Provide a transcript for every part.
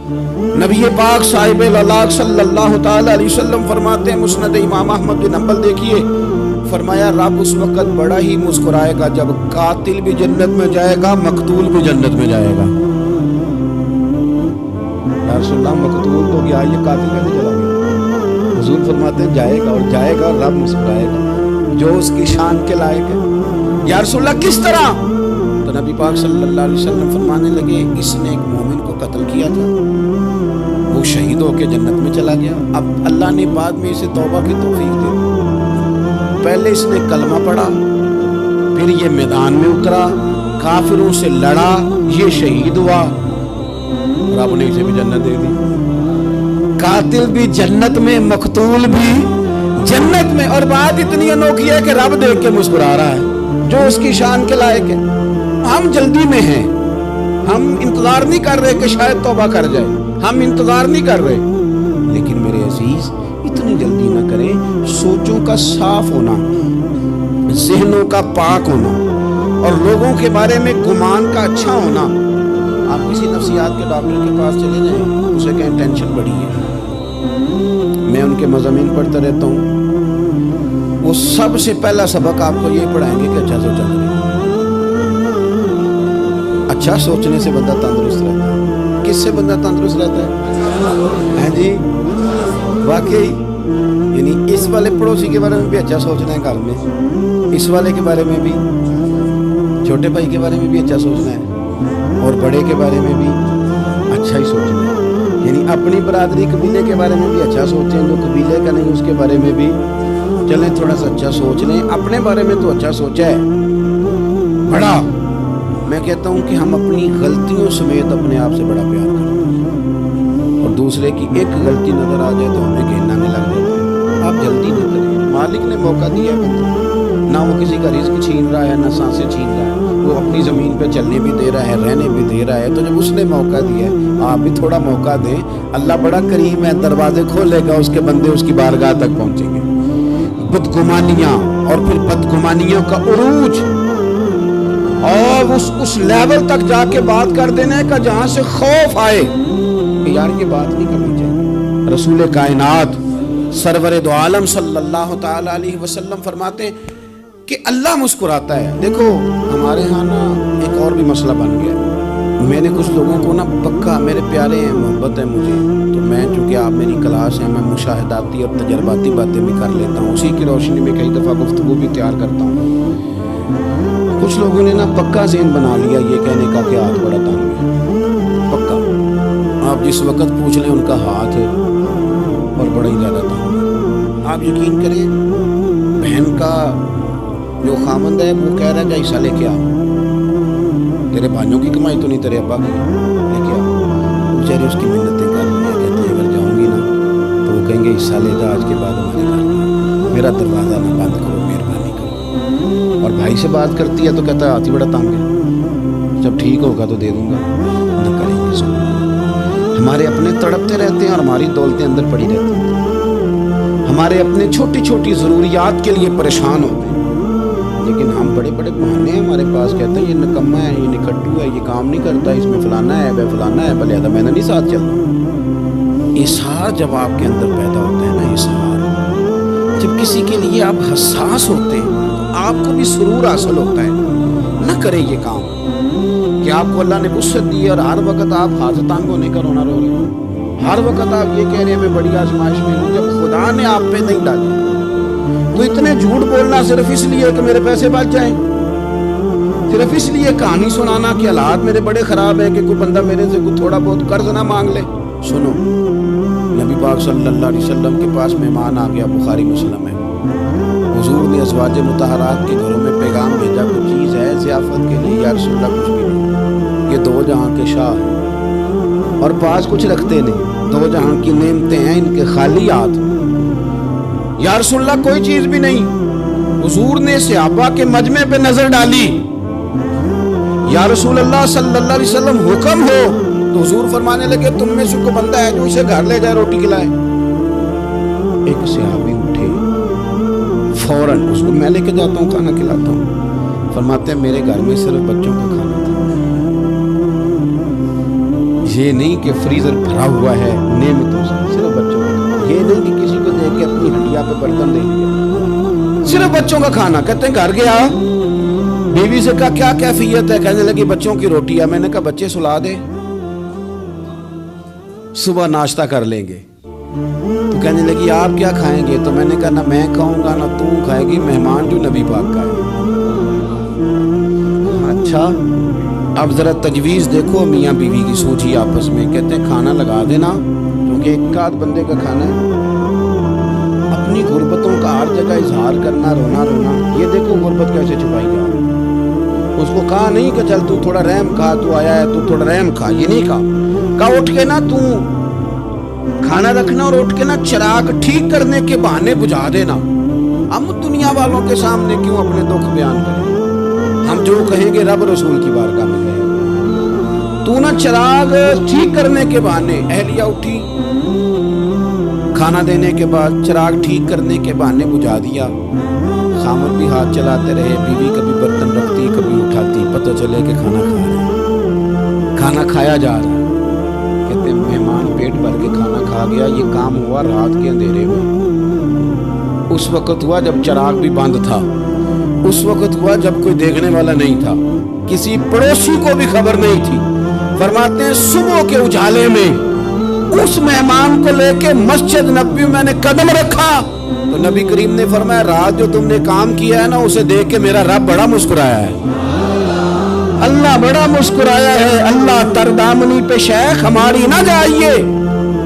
نبی پاک صاحب العلاق صلی اللہ تعالی علیہ وسلم فرماتے ہیں، مسند امام احمد بن حنبل دیکھیے، فرمایا رب اس وقت بڑا ہی مسکرائے گا جب قاتل بھی جنت میں جائے گا، مقتول بھی جنت میں جائے گا۔ یا رسول اللہ مقتول تو گیا، یہ قاتل کیسے چلا گیا؟ حضور فرماتے ہیں جائے گا، اور جائے گا اور رب مسکرائے گا جو اس کی شان کے لائق ہے۔ یا رسول اللہ کس طرح؟ تو نبی پاک صلی اللہ علیہ وسلم فرمانے لگے اس نے ایک مومن کو قتل کیا تھا، وہ شہید ہو کے جنت میں چلا گیا، اب اللہ نے بعد میں اسے توبہ کی توفیق دی۔ پہلے اس نے کلمہ پڑھا، پھر یہ میدان میں اترا، کافروں سے لڑا، یہ شہید ہوا، رب نے اسے بھی جنت دے دی۔ قاتل بھی جنت میں، مقتول بھی جنت میں، اور بات اتنی انوکھی ہے کہ رب دیکھ کے مسکرا رہا ہے جو اس کی شان کے لائق ہے۔ ہم جلدی میں ہیں، ہم انتظار نہیں کر رہے کہ شاید توبہ کر جائے، ہم انتظار نہیں کر رہے، لیکن میرے عزیز اتنی جلدی نہ کریں۔ سوچوں کا صاف ہونا، ذہنوں کا پاک ہونا، اور لوگوں کے بارے میں گمان کا اچھا ہونا۔ آپ کسی نفسیات کے ڈاکٹر کے پاس چلے جائیں، اسے کہیں ٹینشن بڑی ہے، میں ان کے مضامین پڑھتا رہتا ہوں، وہ سب سے پہلا سبق آپ کو یہ پڑھائیں گے کہ اچھا سوچا کریں۔ اچھا سوچنے سے بندہ تندرست رہتا ہے۔ کس سے بندہ تندرست رہتا ہے جی؟ واقعی، یعنی اس والے پڑوسی کے بارے میں بھی اچھا سوچنا ہے گھر میں، اس والے کے بارے میں بھی، چھوٹے بھائی کے بارے میں بھی اچھا سوچنا ہے، اور بڑے کے بارے میں بھی اچھا ہی سوچنا ہے۔ یعنی اپنی برادری قبیلے کے بارے میں بھی اچھا سوچیں، جو قبیلے کا نہیں اس کے بارے میں بھی چلیں تھوڑا سا اچھا سوچ لیں۔ اپنے بارے میں تو اچھا سوچا ہے بڑا، میں کہتا ہوں کہ ہم اپنی غلطیوں سمیت اپنے آپ سے بڑا پیار کرتے ہیں، اور دوسرے کی ایک غلطی نظر آ جائے تو ہمیں گھیننا میں لگ جاتا ہے۔ آپ جلدی نہ کریں، مالک نے موقع دیا ہے بندے، نہ وہ کسی کا رزق چھین رہا ہے، نہ سانسیں چھین رہا ہے، وہ اپنی زمین پہ چلنے بھی دے رہا ہے، رہنے بھی دے رہا ہے، تو جب اس نے موقع دیا ہے آپ بھی تھوڑا موقع دیں۔ اللہ بڑا کریم ہے، دروازے کھولے گا، اس کے بندے اس کی بارگاہ تک پہنچیں گے۔ بدگمانیاں اور پھر بدگمانیوں کا عروج، اور اس لیول تک جا کے بات کر دینا ہے کہ جہاں سے خوف آئے کہ یار یہ بات نہیں کرنی چاہیے۔ رسول کائنات سرور دو عالم صلی اللہ تعالی علیہ وسلم فرماتے ہیں کہ اللہ مسکراتا ہے۔ دیکھو ہمارے ہاں نا ایک اور بھی مسئلہ بن گیا، میں نے کچھ لوگوں کو نا پکا میرے پیارے ہیں، محبت ہے مجھے، تو میں چونکہ آپ میری کلاس ہے، میں مشاہداتی اور تجرباتی باتیں بھی کر لیتا ہوں، اسی کی روشنی میں کئی دفعہ گفتگو بھی تیار کرتا ہوں۔ کچھ لوگوں نے نا پکا ذہن بنا لیا یہ کہنے کا کہ ہاتھ بڑا تنگ ہے، پکا، آپ جس وقت پوچھ لیں ان کا ہاتھ ہے اور بڑا ہی زیادہ تنگ ہے۔ آپ یقین کریں، بہن کا جو خامند ہے وہ کہہ رہا ہے کہ حصہ لے کے آ، تیرے بھائیوں کی کمائی تو نہیں، تیرے ابا کی لے کے آ۔ بیچارے اس کی منتیں کر رہے ہیں، کہتے ہیں اگر جاؤں گی نا تو وہ کہیں گے حصہ لے جا، آج کے بعد ہمارے گھر میں میرا دروازہ نہ بند کرو، مہربانی کرو۔ اور بھائی سے بات کرتی ہے تو کہتا ہے ہاتھ ہی بڑا تنگ ہے، جب ٹھیک ہوگا تو دے دوں گا، نہ کریں گے سن۔ ہمارے اپنے تڑپتے رہتے ہیں اور ہماری دولتیں اندر پڑی رہتی ہیں، ہمارے اپنے چھوٹی چھوٹی ضروریات کے لیے پریشان ہوتے ہیں، لیکن ہم بڑے بڑے بہانے ہیں ہمارے پاس، کہتے ہیں یہ نکما ہے، یہ نکھٹو ہے، یہ کام نہیں کرتا، اس میں فلانا ہے، وہ فلانا ہے، بھلے میں نے نہیں ساتھ چلنا۔ اظہار جب آپ کے اندر پیدا ہوتا ہے نا، اظہار جب کسی کے لیے آپ حساس ہوتے ہیں، آپ کو بھی سرور حاصل ہوتا ہے۔ نہ کریں یہ کام کہ آپ کو اللہ نے وسعت دی اور ہر وقت آپ ہاتھ تانگ ہونے کا رونا رو رہے ہیں، ہر وقت آپ یہ کہہ رہے ہیں میں بڑی آزمائش میں ہوں، جب خدا نے آپ پہ نہیں ڈالی تو اتنے جھوٹ بولنا صرف اس لیے کہ میرے پیسے بچ جائیں، صرف اس لیے کہانی سنانا کہ حالات میرے بڑے خراب ہیں کہ کوئی بندہ میرے سے کوئی تھوڑا بہت قرض نہ مانگ لے۔ سنو، نبی پاک صلی اللہ علیہ وسلم کے پاس مہمان آ گیا، بخاری مسلم ہے، حضور نے ازواج مطہرات کے گھروں میں پیغام بھیجا، کوئی چیز ہے ضیافت کے لیے؟ یا رسول اللہ کچھ بھی نہیں، یہ دو جہاں کے شاہ ہیں اور پاس کچھ رکھتے نہیں، دو جہاں کی نعمتیں ہیں ان کے خالی ہاتھ۔ یا رسول اللہ کوئی چیز بھی نہیں۔ حضور نے صحابہ کے مجمع پہ نظر ڈالی، یا رسول اللہ صلی اللہ علیہ وسلم حکم ہو، تو حضور فرمانے لگے تم میں سے کوئی بندہ ہے جو اسے گھر لے جائے روٹی کھلائے؟ ایک صحابی اٹھے فوراً، حضور میں لے کے جاتا ہوں، کھانا کھلاتا ہوں۔ فرماتے ہیں میرے گھر میں صرف بچوں کا کھانا تھا، یہ نہیں کہ فریزر بھرا ہوا ہے نعمتوں سے، صرف بچوں کا کھانا۔ یہ نہیں کہ کسی کو دیکھ کے اپنی ہنڈیا پہ برتن دے دیا، صرف بچوں کا کھانا۔ کہتے ہیں گھر گیا، بیوی سے کہا کیا کیفیت ہے؟ کہنے لگی بچوں کی روٹی ہے۔ میں نے کہا بچے سلا دے، صبح ناشتہ کر لیں گے۔ تو کہنے لگی آپ کیا کھائیں گے؟ تو میں نے کہا نہ میں کھاؤں گا نہ تم کھائے گی، مہمان جو نبی پاک کا ہے۔ اچھا اب ذرا تجویز دیکھو میاں بیوی کی سوچی آپس میں۔ کہتے ہیں کھانا لگا دینا، کیونکہ ایک آدھ بندے کا کھانا ہے۔ اپنی غربتوں کا ہر جگہ اظہار کرنا، رونا رونا، یہ دیکھو غربت کیسے چھپائی جا رہی ہے۔ اس کو کہا نہیں کہ چل تو تھوڑا رحم کھا، تو آیا ہے تو تھوڑا رحم کھا، یہ نہیں کہا اٹھ کے نا تو کھانا رکھنا اور اٹھ کے نا چراغ ٹھیک کرنے کے بہانے بجھا دینا۔ ہم دنیا والوں کے سامنے کیوں اپنے دکھ بیان کریں؟ ہم جو کہیں گے رب رسول کی بارگاہ میں کہیں گے۔ تو نا چراغ ٹھیک کرنے کے بہانے، اہلیہ اٹھی کھانا دینے کے بعد چراغ ٹھیک کرنے کے بہانے بجھا دیا۔ خامد بھی ہاتھ چلاتے رہے، بیوی کبھی برتن رکھتی کبھی اٹھاتی، پتہ چلے کہ کھانا کھا رہے، کھانا کھایا جا رہا ہے۔ کہتے ہیں مہمان پیٹ بھر کے کھانا کھا گیا۔ یہ کام ہوا رات کے اندھیرے میں، اس وقت ہوا جب چراغ بھی بند تھا، اس وقت ہوا جب کوئی دیکھنے والا نہیں تھا، کسی پڑوسی کو بھی خبر نہیں تھی۔ فرماتے ہیں صبح کے اجالے میں اس مہمان کو لے کے مسجد نبوی میں نے قدم رکھا تو نبی کریم نے فرمایا رات جو تم نے کام کیا ہے نا اسے دیکھ کے میرا رب بڑا مسکرایا ہے، اللہ بڑا مسکرایا ہے۔ اللہ تردامنی پہ شیخ ہماری نہ جائیے،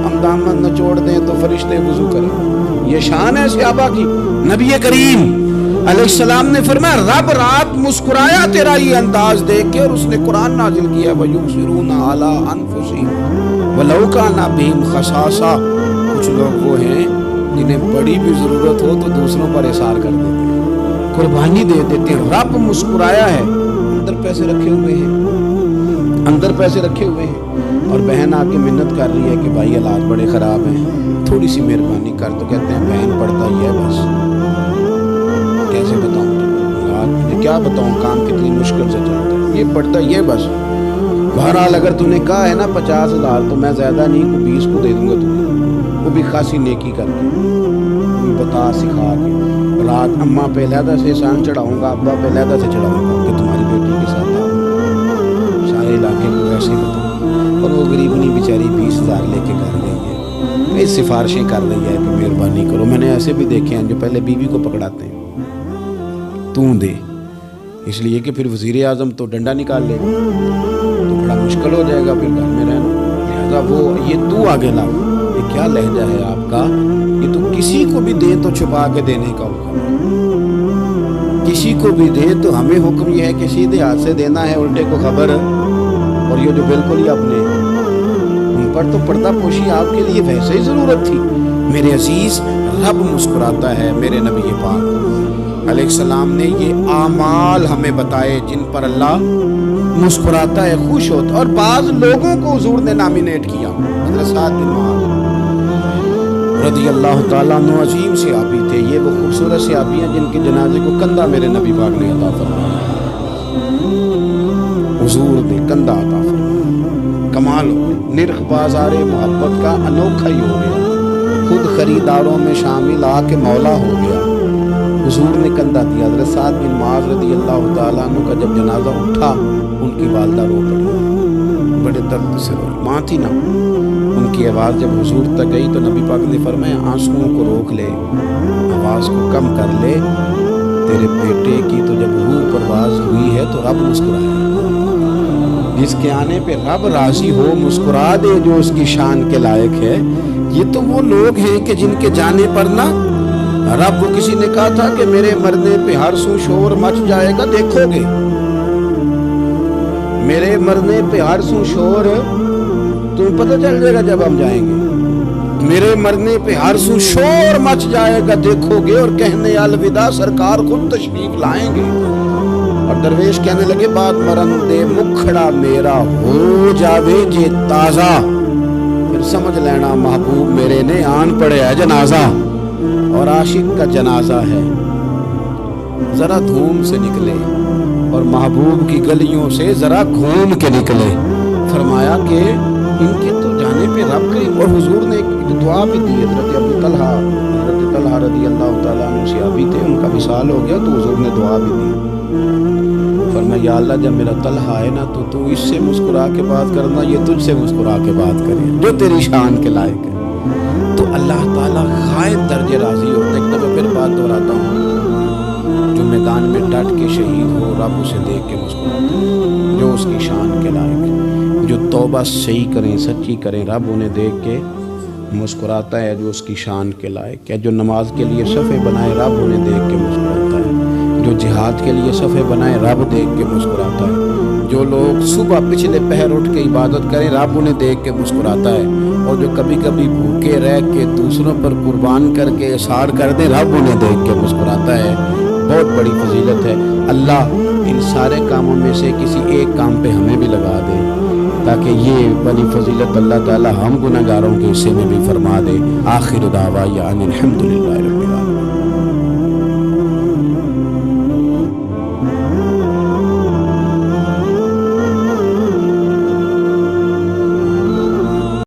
ہم دامن نچوڑ دیں تو فرشتے وضو کریں، یہ شان ہے صحابہ کی۔ نبی کریم علیہ السلام نے فرمایا رب رات مسکرایا تیرا یہ انداز دیکھ کے، اور اس نے قرآن نازل کیا وَيُؤْثِرُونَ عَلَىٰ أَنفُسِهِمْ وَلَوْ كَانَ بِهِمْ خَصَاصَةٌ۔ کچھ لوگ وہ ہیں جنہیں بڑی بھی ضرورت ہو تو دوسروں پر اثار کر دیتے ہیں، قربانی دے دیتے ہیں۔ رب مسکرایا ہے، اندر پیسے رکھے ہوئے ہیں، اندر پیسے رکھے ہوئے ہیں، اور بہن آ کے منت کر رہی ہے کہ بھائی حالات بڑے خراب ہیں، تھوڑی سی مہربانی کر۔ تو کہتے ہیں بہن پڑتا ہی ہے بس، کیسے بتاؤں تمہیں، کیا بتاؤں کام کتنی مشکل سے چلتا ہے، یہ پڑتا ہی ہے بس۔ بہرحال اگر تو نے کہا ہے نا 50,000 تو میں زیادہ نہیں 20 کو دے دوں گا تمہیں، وہ بھی خاصی نیکی کر کے، تمہیں بتا سکھا کے۔ رات اماں پہ علیحدہ سے احسان چڑھاؤں گا، ابا پہ علیحدہ سے چڑھاؤں گا کہ تمہاری بیٹی کے ساتھ آؤں، سارے علاقے کو ویسے ہی بتاؤں۔ اور وہ غریبنی بیچاری 20,000 لے کے گھر گئی ہے، کئی سفارشیں کر رہی ہے کہ مہربانی کرو۔ میں نے ایسے بھی دیکھے ہیں جو پہلے بیوی کو پکڑاتے ہیں تو دے، اس لیے کہ پھر وزیر اعظم تو ڈنڈا نکال لے گا تو بڑا مشکل ہو جائے گا پھر گھر میں رہنا، لہذا وہ یہ تو آگے لا۔ یہ کیا لہجہ ہے آپ کا؟ یہ تو کسی کو بھی دے تو چھپا کے دینے کا حکم ہے، کسی کو بھی دے تو ہمیں حکم یہ ہے کہ سیدھے ہاتھ سے دینا ہے، الٹے کو خبر۔ اور یہ جو بالکل ہی اپنے ان پر تو پردہ پوشی آپ کے لیے ویسے ہی ضرورت تھی۔ میرے عزیز رب مسکراتا ہے۔ میرے نبی پاک علیہ السلام نے یہ اعمال ہمیں بتائے جن پر اللہ مسکراتا ہے، خوش ہوتا ہے۔ اور بعض لوگوں کو حضور نے نامینیٹ کیا، حضرت سعد بن معاذ رضی اللہ تعالیٰ عنہ عظیم صحابی تھے۔ یہ وہ خوبصورت صحابی ہیں جن کے جنازے کو کندھا میرے نبی پاک نے عطا فرمایا، حضور نے کندھا عطا فرمایا۔ کمال ہو گیا، نرخ بازار محبت کا انوکھا ہی ہو گیا، خود خریداروں میں شامل آ کے مولا ہو گیا۔ حضور نے کندھا دیا۔ حضرت سعد بن معاذ رضی اللہ تعالیٰ عنہ کا جب جنازہ اٹھا، ان کی والدہ رو پڑی، بڑے درد سے روئی، ماں تھی نا۔ ان کی آواز جب حضور تک گئی تو نبی پاک نے فرمایا آنسوؤں کو روک لے، آواز کو کم کر لے، تیرے بیٹے کی تو جب روح پرواز ہوئی ہے تو رب مسکرایا، جس کے آنے پہ رب راضی ہو مسکرا دے جو اس کی شان کے لائق ہے۔ یہ تو وہ لوگ ہیں کہ جن کے جانے پر نا رب، کو کسی نے کہا تھا کہ میرے مرنے پہ ہر سو شور مچ جائے گا، دیکھو گے میرے مرنے پہ ہر سو شور تمہیں پتہ چل جائے گا جب ہم جائیں گے، میرے مرنے پہ ہر سو شور مچ جائے گا، دیکھو گے، اور کہنے الوداع سرکار خود تشریف لائیں گے۔ اور درویش کہنے لگے بات مرندے مکھڑا میرا ہو جاوے جے تازہ، پھر سمجھ لینا محبوب میرے نے آن پڑے ہے جنازہ۔ اور عاشق کا جنازہ ہے، ذرا دھوم سے نکلے اور محبوب کی گلیوں سے ذرا گھوم کے نکلے۔ فرمایا کہ ان کے تو جانے پہ رب کریم. اور حضور نے ایک دعا بھی دی. حضرت ابو طلحہ رضی اللہ تعالیٰ عنہ صحابی تھے, ان کا وصال ہو گیا تو حضور نے دعا بھی دی. فرمایا یا اللہ جب میرا طلحہ ہے نا تو اس سے مسکرا کے بات کرنا, یہ تجھ سے مسکرا کے بات کرے جو تیری شان کے لائق ہے. تو اللہ تعالیٰ غائب درجے راضی ہوتے. ایک دفعہ پھر بات دہراتا ہوں, جو میدان میں ڈٹ کے شہید ہو رب اسے دیکھ کے مسکراتا ہے جو اس کی شان کے لائق ہے. جو توبہ صحیح کریں سچی کریں رب انہیں دیکھ کے مسکراتا ہے جو اس کی شان کے لائق ہے. جو نماز کے لیے صفے بنائے رب انہیں دیکھ کے مسکراتا ہے. جو جہاد کے لیے صفے بنائے رب دیکھ کے مسکراتا ہے. جو لوگ صبح پچھلے پہر اٹھ کے عبادت کریں رب انہیں دیکھ کے مسکراتا ہے. اور جو کبھی کبھی بھوکے رہ کے دوسروں پر قربان کر کے اثار کر دیں رب انہیں دیکھ کے مسکراتا ہے. بہت بڑی فضیلت ہے. اللہ ان سارے کاموں میں سے کسی ایک کام پہ ہمیں بھی لگا دے تاکہ یہ بڑی فضیلت اللہ تعالی ہم گناہگاروں کے حصے میں بھی فرما دے. آخر دعوانا الحمدللہ رب العالمین.